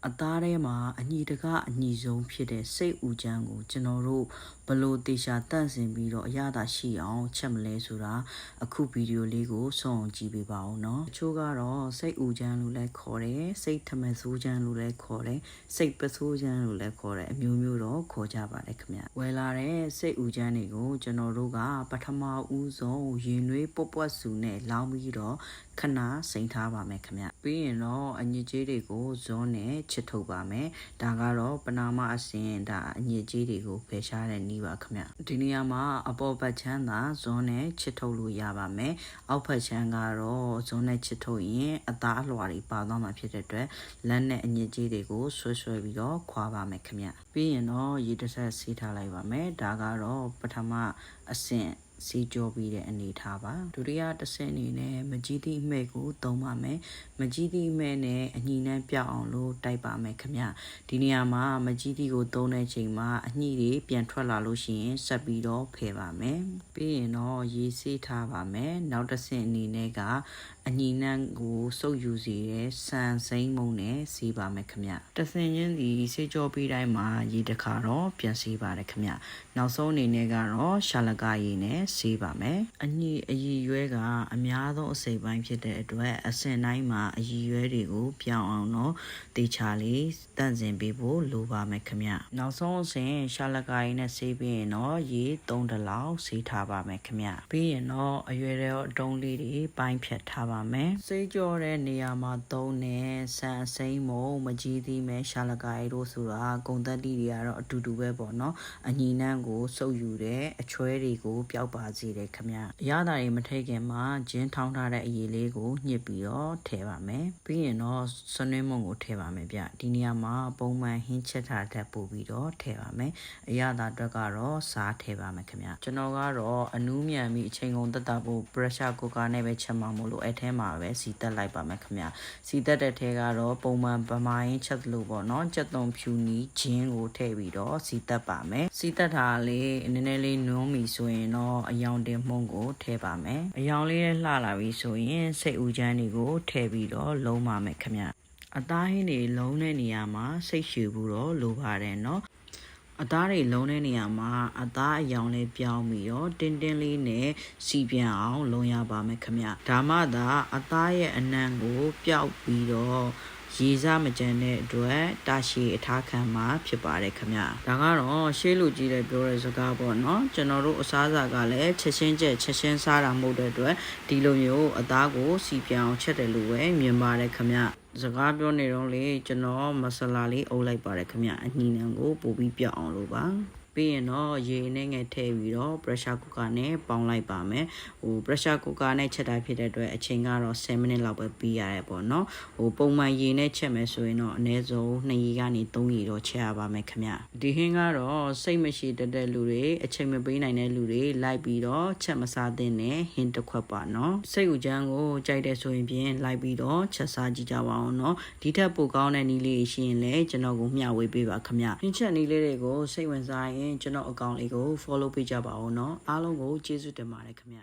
အသားထဲမှာအညီတကအညီဆုံးဖြစ်တဲ့စိတ်ဥချမ်းကိုကျွန်တော်တို့ဘလို့တေချာတန့်စင်ပြီးတော့အရသာရှိအောင်ချက်မလဲဆိုတာအခုဗီဒီယိုလေးကိုစောင့်ကြည့်ပေးပါဦးနော်။တချို့ကတော့စိတ်ဥချမ်းလို့လည်းခေါ်တယ်စိတ်ထမဆိုးချမ်းလို့လည်းခေါ်တယ်စိတ်ပဆိုးချမ်းလို့လည်းခေါ်တယ်အမျိုးမျိုးတော့ခေါ်ကြပါတယ်ခင်ဗျ။ဝယ်လာတဲ့စိတ်ဥချမ်းတွေကိုကျွန်တော်တို့ကပထမဦးဆုံးရင်နွေးပွက်ပွက်စုနဲ့လောင်းပြီးတော့ခဏစိမ်ထားပါမယ်ခင်ဗျ။ပြီးရင်တော့အညစ်အကြေးတွေကိုဇွန်းနဲ့ချစ်ထုတ်ပါမယ်ဒါကတော့ပနာမအစဉ်ဒါအညစ်အကြေးတွေကိုဖယ်ရှားတဲ့နည်းပါခင်ဗျဒီနေရာမှာအပေါ်ဘက်ချမ်းသာဇွန်းနဲ့ချစ်ထုတ်လို့ရပါမယ်အောက်ဘက်ချမ်းကတော့ဇွန်းနဲ့ချစ်ထုတ်ရင်အသားအလွှာတွေပါသွားမှာဖြစ်တဲ့အတွက်လက်နဲ့အညစ်အကြေးတွေကိုဆွဲပြီးတော့ခွာပါမယ်ခင်ဗျပြီးရင်တော့ရေတစ်ဆက်ဆေးထားလိုက်ပါမယ်ဒါကတော့ပထမအဆင့်စီကြောပြီးတဲ့အနေထားပါဒုတိယတစ်ဆင့်အနေနဲ့မကြီးသည့်အမှဲ့ကိုသုံးပါမယ်မကြီးသည့်အမှဲ့နဲ့အညီနှမ်းပြောက်အောင်လို့တိုက်ပါမယ်ခင်ဗျဒီနေရာမှာမကြီးသည့်ကိုသုံးတဲ့ချိန်မှာအညှိတွေပြန်ထွက်လာလို့ရှိရင်ဆက်ပြီးတော့ဖယ်ပါမယ်ပြီးရင်တော့ရေဆေးထားပါမယ်နောက်တစ်ဆင့်အနေနဲ့ကအညီနှမ်းကိုစုပ်ယူစေတဲ့ဆန်စိမ်းမုံနဲ့ဆေးပါမယ်ခင်ဗျတစ်ဆင့်ချင်းစီဆေးကြောပြီးတိုင်းမှာရေတစ်ခါတော့ပြန်ဆေးပါတယ်ခင်ဗျနောက်ဆုံးအနေနဲ့ကတော့ရှာလကရေနဲ့ဆေးပါမယ်အညှိအရည်ရွဲကအများဆုံးအစိပ်ပိုင်းဖြစ်တဲ့အတွက်အဆင့်တိုင်းမှာအရည်ရွဲတွေကိုပြောင်းအောင်တော့တေချာလေးတန့်စင်ပေးဖို့လိုပါမယ်ခင်ဗျနောက်ဆုံးအဆင့်ရှာလကရေနဲ့ဆေးပြီးရင်တော့ရေ3တလောက်ဆေးထားပါမယ်ခင်ဗျပြီးရင်တော့အရွယ်ရောအတုံးလေးတွေပိုင်းဖြတ်ထားပါမယ်ဆေးကြောတဲ့နေရာမှာသုံးတဲ့ဆန်အစိမ်းမုံမကြီးသီးမဲ့ရှာလကရေတို့ဆိုတာဂုံသက်တီတွေကတော့အတူတူပဲပေါ့နော်အညီနှမ်းကိုစုပ်ယူတဲ့အချွဲတွေကိုပျောက်ပါစေတယ်ခင်ဗျအရသာတွေမထိခင်မှာဂျင်းထောင်းထားတဲ့အရည်လေးကိုညှစ်ပြီးတော့ထည့်ပါမယ်ပြီးရင်တော့ဆွနွေးမုံကိုထည့်ပါမယ်ဗျဒီနေရာမှာပုံမှန်ဟင်းချက်ထားတဲ့ပို့ပြီးတော့ထည့်ပါမယ်အရသာအတွက်ကတော့စားထည့်ပါမယ်ခင်ဗျကျွန်တော်ကတော့အနူးမြန်ပြီးအချိန်ကုန်တက်တာဖို့ pressure cooker နဲ့ပဲချက်မှာမို့လို့အဲထဲမှာပဲစီတက်လိုက်ပါမယ်ခင်ဗျစီတက်တဲ့ထဲကတော့ပုံမှန်ဗမာရင်းချက်လို့ပေါ့နော်ကြက်သွန်ဖြူနီဂျင်းကိုထည့်ပြီးတော့စီတက်ပါမယ်စီတက်ထားလေးနည်းနည်းလေးနွမ်းမီဆိုရင်တော့အယောင်တင်မှုန့်ကိုထည့်ပါမယ်အယောင်လေးလှလာပြီဆိုရင်စိတ်ဥချမ်းတွေကိုထည့်ပြီးတော့လုံးပါမယ်ခင်ဗျအသားဟင်းတွေလုံးတဲ့နေရာမှာစိတ်ရှည်ဘူးတော့လိုပါတယ်နော်အသားတွေလုံးတဲ့နေရာမှာအသားအယောင်လေးပြောင်းပြီးတော့တင်းတင်းလေးနဲ့စီပြန်အောင်လုံးရပါမယ်ခင်ဗျဒါမှသာအသားရဲ့အနံ့ကိုပျောက်ပြီးတော့ရေစားမကြမ်းတဲ့အတွက်တာရှည်အထားခံမှာဖြစ်ပါတယ်ခင်ဗျဒါကတော့ရှေးလူကြီးတွေပြောတဲ့စကားပေါ့နော်ကျွန်တော်တို့အစားအစာကလည်းချက်ချင်းစားတာမဟုတ်တဲ့အတွက်ဒီလိုမျိုးအသားကိုစီပြန်အောင်ချက်တယ်လို့ပဲမြင်ပါတယ်ခင်ဗျစကားပြောနေတော့လေကျွန်တော်မဆလာလေးအုပ်လိုက်ပါတယ်ခင်ဗျအညီနှံကိုပို့ပြီးပြောက်အောင်လို့ပါပြီးရင်တော့ရေနဲ့ငယ်ထည့်ပြီးတော့ pressure cooker နဲ့ပေါင်းလိုက်ပါမယ်pressure cooker နဲ့ချက်တာဖြစ်တဲ့အတွက်အချိန်ကတော့10မိနစ်လောက်ပဲပြီးရတယ်ပေါ့နော်ပုံမှန်ရေနဲ့ချက်မယ်ဆိုရင်တော့အနည်းဆုံး2ရေကနေ3ရေတော့ချက်ရပါမယ်ခင်ဗျဒီဟင်းကတော့စိတ်မရှိတတ်တဲ့လူတွေအချိန်မပေးနိုင်တဲ့လူတွေလိုက်ပြီးတော့ချက်မစားသင့်တဲ့ဟင်းတစ်ခွက်ပါနော်စိတ်ဥချမ်းကိုကြိုက်တဲ့ဆိုရင်ပြင်လိုက်ပြီးတော့ချက်စားကြည့်ကြပါအောင်နော်ဒီထက်ပိုကောင်းတဲ့နည်းလေးရှိရင်လည်းကျွန်တော်ကိုမျှဝေပေးပါခင်ဗျဟင်းချက်နည်းလေးတွေကိုစိတ်ဝင်စားရင်ကျွန်တော်အကောင့်လေးကို follow ပေးကြပါဦးเนาะအားလုံးကိုကျေးဇူးတင်ပါတယ်ခင်ဗျ